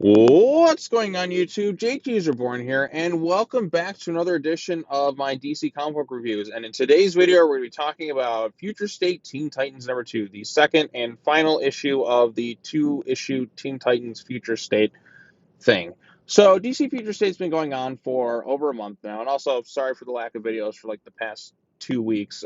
What's going on, YouTube? JT Reborn here, and welcome back to another edition of my DC comic book reviews. And in today's video, we're going to be talking about Future State Teen Titans number 2, the second and final issue of the two-issue Teen Titans Future State thing. So DC Future State's been going on for over a month now, and also sorry for the lack of videos for like the past 2 weeks.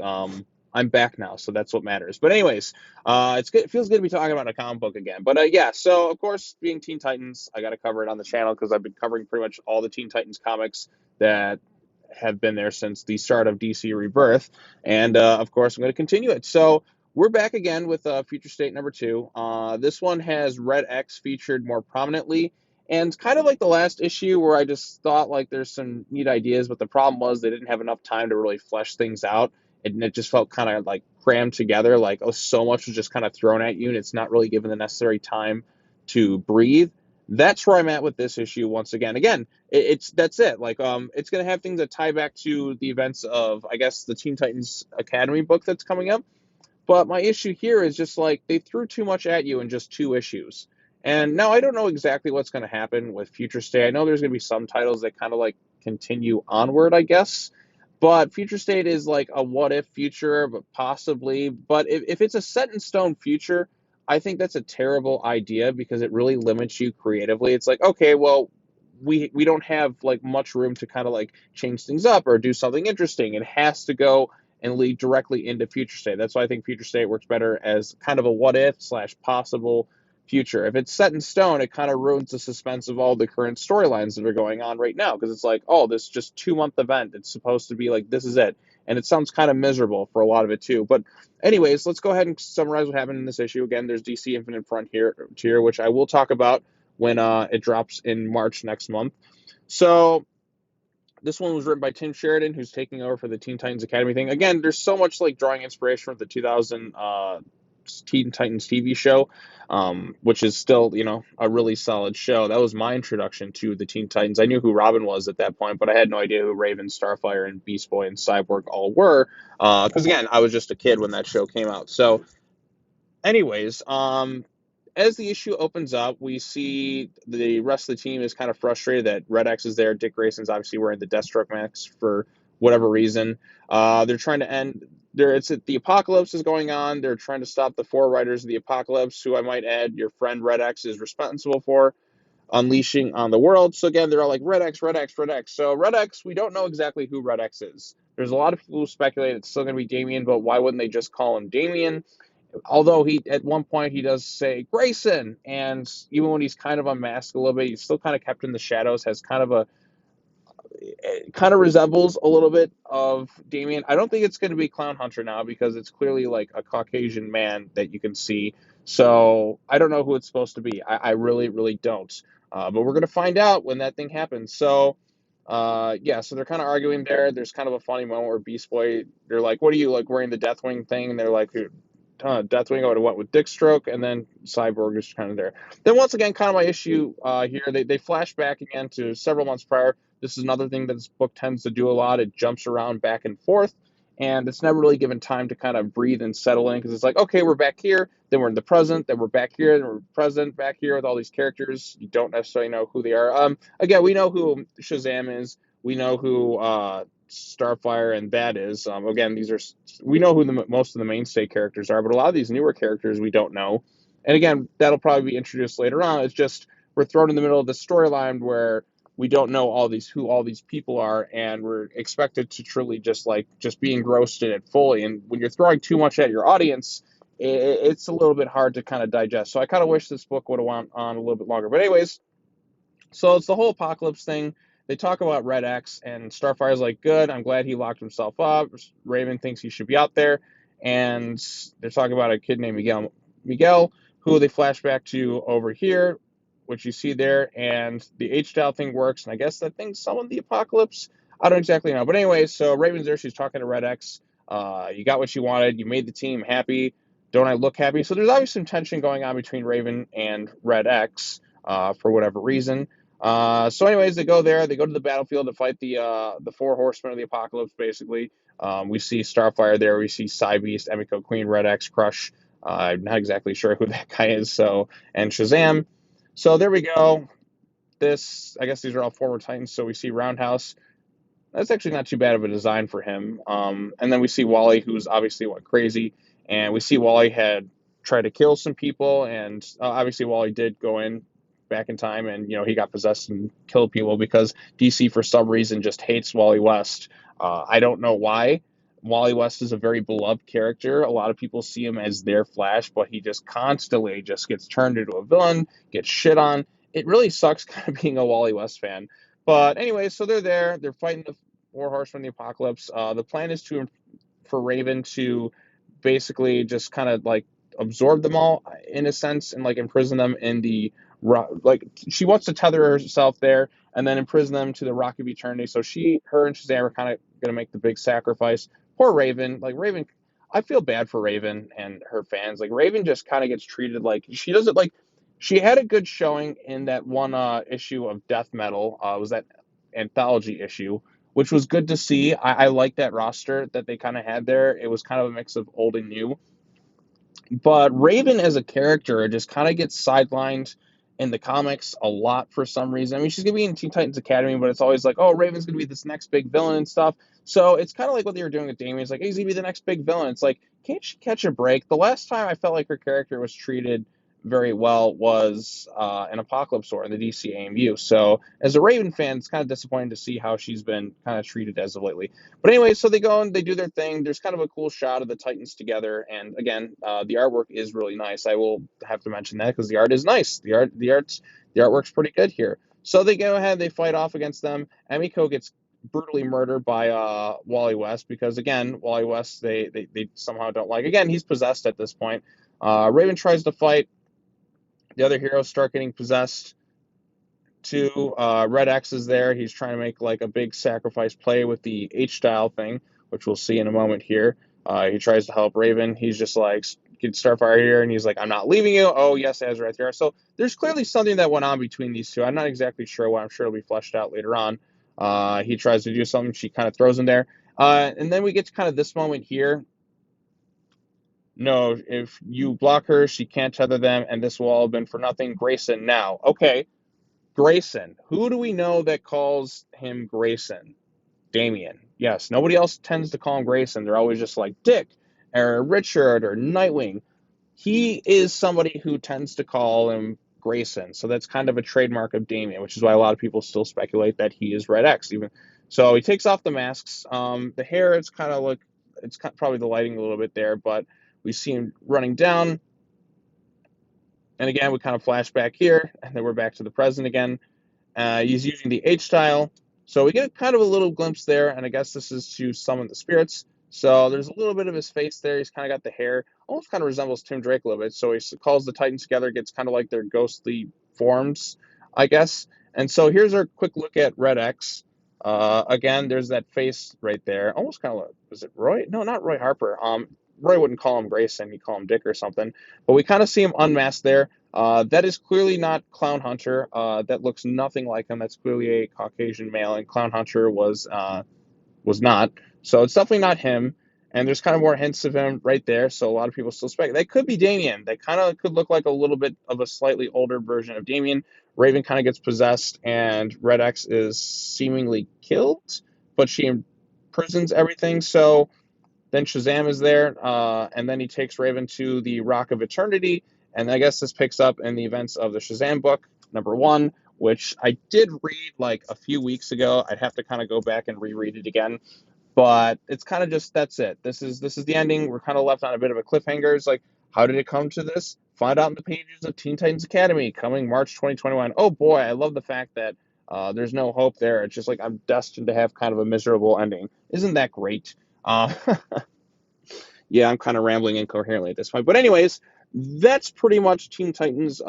I'm back now, so that's what matters. But anyways, it's good. It feels good to be talking about a comic book again. But yeah, so of course, being Teen Titans, I got to cover it on the channel because I've been covering pretty much all the Teen Titans comics that have been there since the start of DC Rebirth, and of course, I'm going to continue it. So we're back again with Future State number 2. This one has Red X featured more prominently. And kind of like the last issue where I just thought like there's some neat ideas, but the problem was they didn't have enough time to really flesh things out. And it just felt kind of like crammed together, like oh, so much was just kind of thrown at you, and it's not really given the necessary time to breathe. That's where I'm at with this issue once again. Again, it's that's it. Like it's gonna have things that tie back to the events of I guess the Teen Titans Academy book that's coming up. But my issue here is just like they threw too much at you in just 2 issues. And now I don't know exactly what's going to happen with Future State. I know there's going to be some titles that kind of like continue onward, I guess. But Future State is like a what if future, but possibly. But if it's a set in stone future, I think that's a terrible idea because it really limits you creatively. It's like, okay, well, we don't have like much room to kind of like change things up or do something interesting. It has to go and lead directly into Future State. That's why I think Future State works better as kind of a what if slash possible future. If it's set in stone, it kind of ruins the suspense of all the current storylines that are going on right now because it's like, oh, this just 2 month event. It's supposed to be like this is it, and it sounds kind of miserable for a lot of it too. But anyways, let's go ahead and summarize what happened in this issue. Again, there's DC Infinite Frontier, which I will talk about when it drops in March next month. So this one was written by Tim Sheridan, who's taking over for the Teen Titans Academy thing. Again, there's so much like drawing inspiration from the 2000 Teen Titans TV show, which is still, a really solid show. That was my introduction to the Teen Titans. I knew who Robin was at that point, but I had no idea who Raven, Starfire, and Beast Boy and Cyborg all were. Because again, I was just a kid when that show came out. So, anyways, as the issue opens up, we see the rest of the team is kind of frustrated that Red X is there. Dick Grayson's obviously wearing the Deathstroke mask for whatever reason. They're trying to end. The apocalypse is going on. They're trying to stop the four riders of the apocalypse, who I might add your friend Red X is responsible for unleashing on the world. So again, they're all like Red X, Red X, Red X. So Red X, we don't know exactly who Red X is. There's a lot of people who speculate it's still going to be Damian, but why wouldn't they just call him Damian? Although he at one point he does say Grayson, and even when he's kind of unmasked a little bit, he's still kind of kept in the shadows, has kind of a it kind of resembles a little bit of Damien. I don't think it's going to be Clown Hunter now because it's clearly like a Caucasian man that you can see. So I don't know who it's supposed to be. I really, really don't. But we're going to find out when that thing happens. So yeah, so they're kind of arguing there. There's kind of a funny moment where Beast Boy, they're like, "What are you like wearing the Deathwing thing?" And they're like, Deathwing, I would have went with Dickstroke, and then Cyborg is kind of there. Then once again, kind of my issue here, they flash back again to several months prior. This is another thing that this book tends to do a lot. It jumps around back and forth, and it's never really given time to kind of breathe and settle in because it's like, okay, we're back here, then we're in the present, then we're back here, then we're present, back here with all these characters. You don't necessarily know who they are. Again, we know who Shazam is. We know who Starfire and that is. Again, we know who most of the mainstay characters are, but a lot of these newer characters we don't know. And again, that'll probably be introduced later on. It's just we're thrown in the middle of the storyline where we don't know who all these people are, and we're expected to truly just be engrossed in it fully. And when you're throwing too much at your audience, it's a little bit hard to kind of digest. So I kind of wish this book would have went on a little bit longer. But anyways, so it's the whole apocalypse thing. They talk about Red X, and Starfire's like, good, I'm glad he locked himself up. Raven thinks he should be out there. And they're talking about a kid named Miguel, who they flash back to over here, which you see there. And the H-Style thing works, and I guess that thing summoned the apocalypse. I don't exactly know. But anyway, so Raven's there. She's talking to Red X. You got what you wanted. You made the team happy. Don't I look happy? So there's obviously some tension going on between Raven and Red X for whatever reason. So anyways, they go there. They go to the battlefield to fight the four horsemen of the apocalypse, basically. We see Starfire there. We see Cybeast, Emiko Queen, Red X, I'm not exactly sure who that guy is. And Shazam. So there we go. this, I guess these are all former Titans. So we see Roundhouse. That's actually not too bad of a design for him. And then we see Wally, who's obviously went crazy, and we see Wally had tried to kill some people, and obviously Wally did go in back in time, and he got possessed and killed people because DC for some reason just hates Wally West. I don't know why. Wally West is a very beloved character. A lot of people see him as their Flash, but he just constantly just gets turned into a villain, gets shit on. It really sucks kind of being a Wally West fan. But anyway, so they're there. They're fighting the Four Horsemen of the Apocalypse. The plan is for Raven to basically just kind of like absorb them all in a sense and like imprison them in the like she wants to tether herself there and then imprison them to the Rock of Eternity. So her and Shazam are kind of gonna make the big sacrifice. Poor Raven. Like Raven, I feel bad for Raven and her fans. Like Raven just kind of gets treated like she doesn't like. She had a good showing in that one issue of Death Metal. Was that anthology issue, which was good to see. I like that roster that they kind of had there. It was kind of a mix of old and new. But Raven as a character just kind of gets sidelined in the comics a lot for some reason. I mean, she's going to be in Teen Titans Academy, but it's always like, oh, Raven's going to be this next big villain and stuff. So it's kind of like what they were doing with Damian. It's like, hey, he's going to be the next big villain. It's like, can't she catch a break? The last time I felt like her character was treated very well was an Apocalypse War in the DC AMU. So as a Raven fan, it's kind of disappointing to see how she's been kind of treated as of lately. But anyway, so they go and they do their thing. There's kind of a cool shot of the Titans together, and again, the artwork is really nice. I will have to mention that because the art is nice. The artwork's pretty good here. So they go ahead, they fight off against them. Emiko gets brutally murdered by Wally West because again, Wally West they somehow don't like. Again, he's possessed at this point. Raven tries to fight. The other heroes start getting possessed too. Red X is there. He's trying to make like a big sacrifice play with the H-style thing, which we'll see in a moment here. He tries to help Raven. He's just like, get Starfire here, and he's like, I'm not leaving you. Oh, yes, Azrath here. So there's clearly something that went on between these two. I'm not exactly sure what. I'm sure it'll be fleshed out later on. He tries to do something. She kind of throws him there. And then we get to kind of this moment here. No, if you block her, she can't tether them, and this will all have been for nothing. Grayson now. Okay, Grayson. Who do we know that calls him Grayson? Damian. Yes, nobody else tends to call him Grayson. They're always just like Dick or Richard or Nightwing. He is somebody who tends to call him Grayson. So that's kind of a trademark of Damian, which is why a lot of people still speculate that he is Red X. Even so, he takes off the masks. The hair, it's kind of like probably the lighting a little bit there, but we see him running down. And again, we kind of flash back here, and then we're back to the present again. He's using the H style. So we get kind of a little glimpse there, and I guess this is to summon the spirits. So there's a little bit of his face there. He's kind of got the hair. Almost kind of resembles Tim Drake a little bit. So he calls the Titans together, gets kind of like their ghostly forms, I guess. And so here's our quick look at Red X. Again, there's that face right there. Almost kind of like, was it Roy? No, not Roy Harper. Roy wouldn't call him Grayson. He'd call him Dick or something. But we kind of see him unmasked there. That is clearly not Clown Hunter. That looks nothing like him. That's clearly a Caucasian male, and Clown Hunter was not. So it's definitely not him. And there's kind of more hints of him right there. So a lot of people still speculate that could be Damian. That kind of could look like a little bit of a slightly older version of Damian. Raven kind of gets possessed, and Red X is seemingly killed, but she imprisons everything. So then Shazam is there, and then he takes Raven to the Rock of Eternity. And I guess this picks up in the events of the Shazam book, #1, which I did read like a few weeks ago. I'd have to kind of go back and reread it again. But it's kind of just, that's it. This is the ending. We're kind of left on a bit of a cliffhanger. It's like, how did it come to this? Find out in the pages of Teen Titans Academy coming March 2021. Oh boy, I love the fact that there's no hope there. It's just like I'm destined to have kind of a miserable ending. Isn't that great? Uh, yeah, I'm kind of rambling incoherently at this point. But anyways, that's pretty much Teen Titans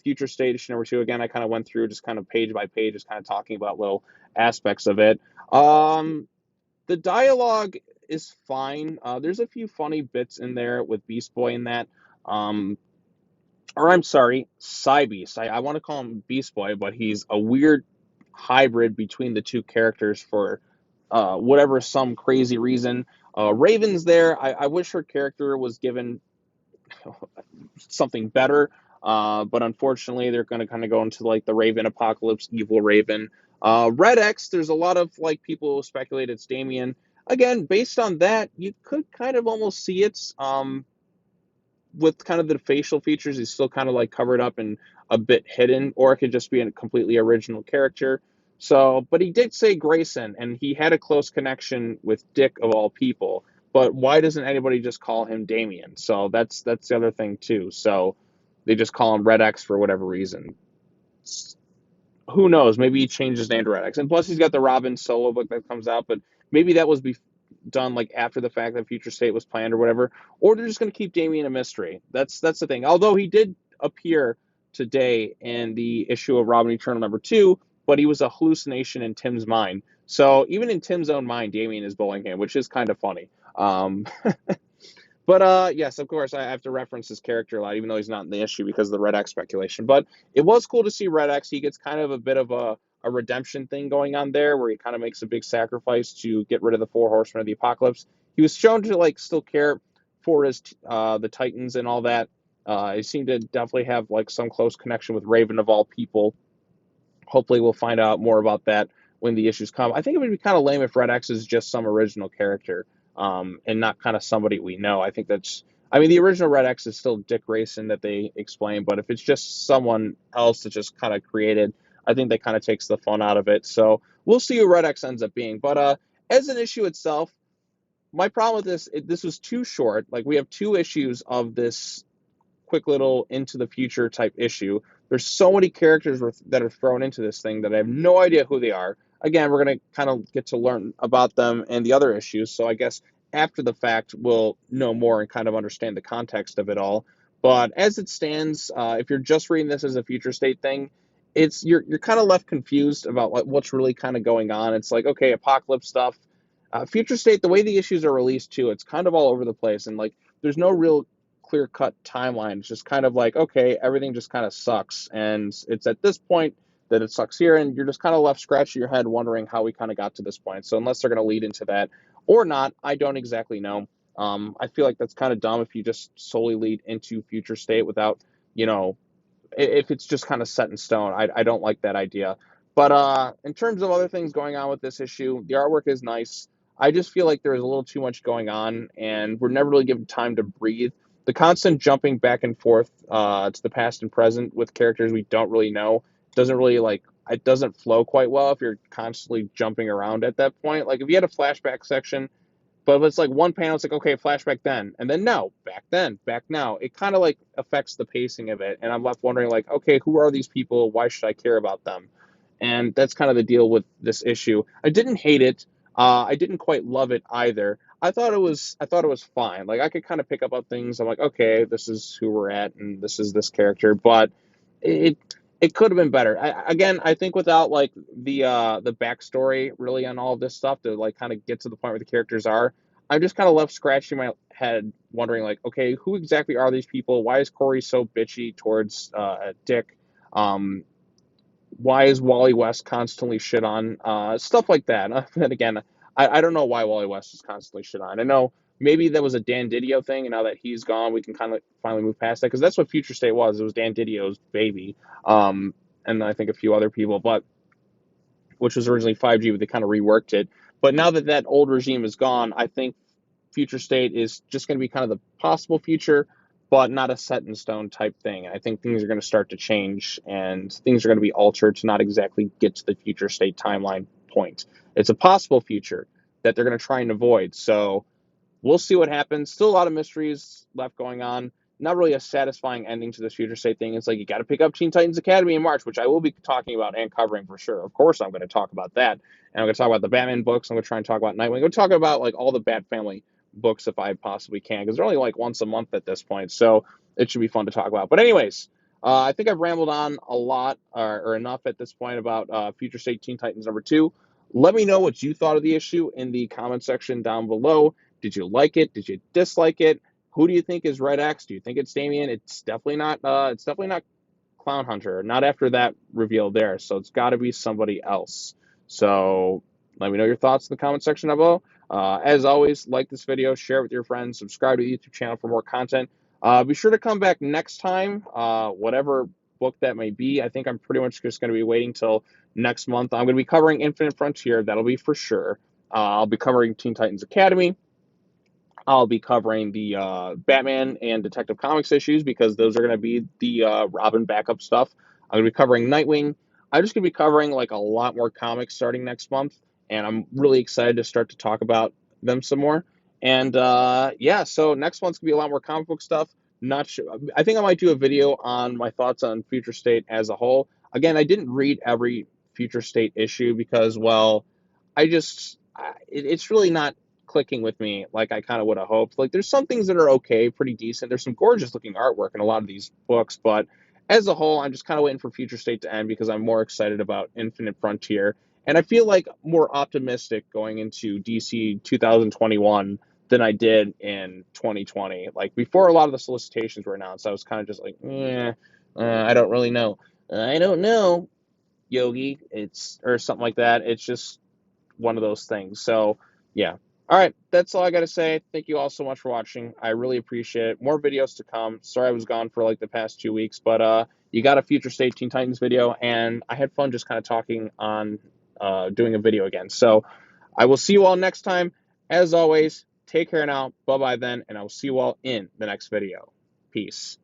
Future State issue #2. Again, I kind of went through just kind of page by page, just kind of talking about little aspects of it. The dialogue is fine. There's a few funny bits in there with Beast Boy in that. Or I'm sorry, Cybeast. I want to call him Beast Boy, but he's a weird hybrid between the two characters for whatever some crazy reason. Raven's there. I wish her character was given something better. But unfortunately, they're going to kind of go into like the Raven apocalypse, evil Raven. Red X, there's a lot of like people who speculate it's Damien. Again, based on that, you could kind of almost see it. With kind of the facial features, he's still kind of like covered up and a bit hidden, or it could just be a completely original character. So, but he did say Grayson, and he had a close connection with Dick of all people. But why doesn't anybody just call him Damien? So that's the other thing too. So they just call him Red X for whatever reason. Who knows? Maybe he changed his name to Red X. And plus, he's got the Robin solo book that comes out, but maybe that was done like after the fact that Future State was planned or whatever. Or they're just going to keep Damien a mystery. That's the thing. Although he did appear today in the issue of Robin Eternal #2, but he was a hallucination in Tim's mind. So even in Tim's own mind, Damien is bullying him, which is kind of funny. But yes, of course, I have to reference his character a lot, even though he's not in the issue because of the Red X speculation. But it was cool to see Red X. He gets kind of a bit of a redemption thing going on there, where he kind of makes a big sacrifice to get rid of the Four Horsemen of the Apocalypse. He was shown to like still care for his the Titans and all that. He seemed to definitely have like some close connection with Raven of all people. Hopefully, we'll find out more about that when the issues come. I think it would be kind of lame if Red X is just some original character, and not kind of somebody we know. I think that's. I mean, the original Red X is still Dick Grayson that they explain, but if it's just someone else that just kind of created, I think that kind of takes the fun out of it. So we'll see who Red X ends up being. But as an issue itself, my problem with this was too short. Like we have 2 issues of this quick little into the future type issue. There's so many characters that are thrown into this thing that I have no idea who they are. Again, we're going to kind of get to learn about them and the other issues. So I guess after the fact, we'll know more and kind of understand the context of it all. But as it stands, if you're just reading this as a future state thing, you're kind of left confused about what's really kind of going on. It's like, okay, apocalypse stuff. Future state, the way the issues are released too, it's kind of all over the place, and like there's no real clear cut timeline. It's just kind of like, okay, everything just kind of sucks. And it's at this point that it sucks here. And you're just kind of left scratching your head wondering how we kind of got to this point. So unless they're going to lead into that or not, I don't exactly know. I feel like that's kind of dumb if you just solely lead into future state without, you know, if it's just kind of set in stone. I don't like that idea. But in terms of other things going on with this issue, the artwork is nice. I just feel like there's a little too much going on, and we're never really given time to breathe. The constant jumping back and forth to the past and present with characters we don't really know doesn't really like it doesn't flow quite well if you're constantly jumping around at that point. Like if you had a flashback section, but if it's like one panel, it's like, okay, flashback then, and then no, back then, back now. It kind of like affects the pacing of it, and I'm left wondering, like, okay, who are these people? Why should I care about them? And that's kind of the deal with this issue. I didn't hate it. I didn't quite love it either. I thought it was fine. Like I could kind of pick up on things. I'm like, okay, this is who we're at, and this is this character, but it it could have been better. Again, I think without like the backstory really on all of this stuff to like kind of get to the point where the characters are, I'm just kind of left scratching my head, wondering like, okay, who exactly are these people? Why is Corey so bitchy towards Dick? Um, why is Wally West constantly shit on? Stuff like that. And again, I don't know why Wally West is constantly shit on. I know maybe that was a Dan Didio thing, and now that he's gone, we can kind of finally move past that because that's what Future State was. It was Dan Didio's baby, um, and I think a few other people, but which was originally 5G, but they kind of reworked it. But now that that old regime is gone, I think future state is just going to be kind of the possible future, but not a set in stone type thing. I think things are going to start to change and things are going to be altered to not exactly get to the future state timeline point. It's a possible future that they're going to try and avoid. So we'll see what happens. Still a lot of mysteries left going on. Not really a satisfying ending to this future state thing. It's like you got to pick up Teen Titans Academy in March, which I will be talking about and covering for sure. Of course, I'm going to talk about that, and I'm going to talk about the Batman books. I'm going to try and talk about Nightwing. I'm going to talk about like all the Bat Family books if I possibly can, because they're only like once a month at this point, so it should be fun to talk about. But anyways, I think I've rambled on a lot or enough at this point about Future State Teen Titans #2. Let me know what you thought of the issue in the comment section down below. Did you like it? Did you dislike it? Who do you think is Red X? Do you think it's Damien? It's definitely not. It's definitely not Clown Hunter. Not after that reveal there. So it's got to be somebody else. So let me know your thoughts in the comment section down below. As always, like this video, share it with your friends, subscribe to the YouTube channel for more content. Be sure to come back next time, whatever book that may be. I think I'm pretty much just going to be waiting till next month. I'm going to be covering Infinite Frontier. That'll be for sure. I'll be covering Teen Titans Academy. I'll be covering the Batman and Detective Comics issues because those are going to be the Robin backup stuff. I'm going to be covering Nightwing. I'm just going to be covering like a lot more comics starting next month, and I'm really excited to start to talk about them some more. And yeah, so next month's going to be a lot more comic book stuff. Not sure. I think I might do a video on my thoughts on Future State as a whole. Again, I didn't read every Future State issue because, well, it's really not clicking with me like I kind of would have hoped. Like there's some things that are okay, pretty decent. There's some gorgeous looking artwork in a lot of these books, but as a whole, I'm just kind of waiting for Future State to end because I'm more excited about Infinite Frontier. And I feel like more optimistic going into DC 2021 than I did in 2020. Like before a lot of the solicitations were announced, I was kind of just like, I don't really know. I don't know, Yogi. It's or something like that. It's just one of those things. So, yeah. All right, that's all I got to say. Thank you all so much for watching. I really appreciate it. More videos to come. Sorry I was gone for like the past 2 weeks, but you got a Future State Teen Titans video, and I had fun just kind of talking on doing a video again. So, I will see you all next time. As always, take care now. Bye bye then, and I will see you all in the next video. Peace.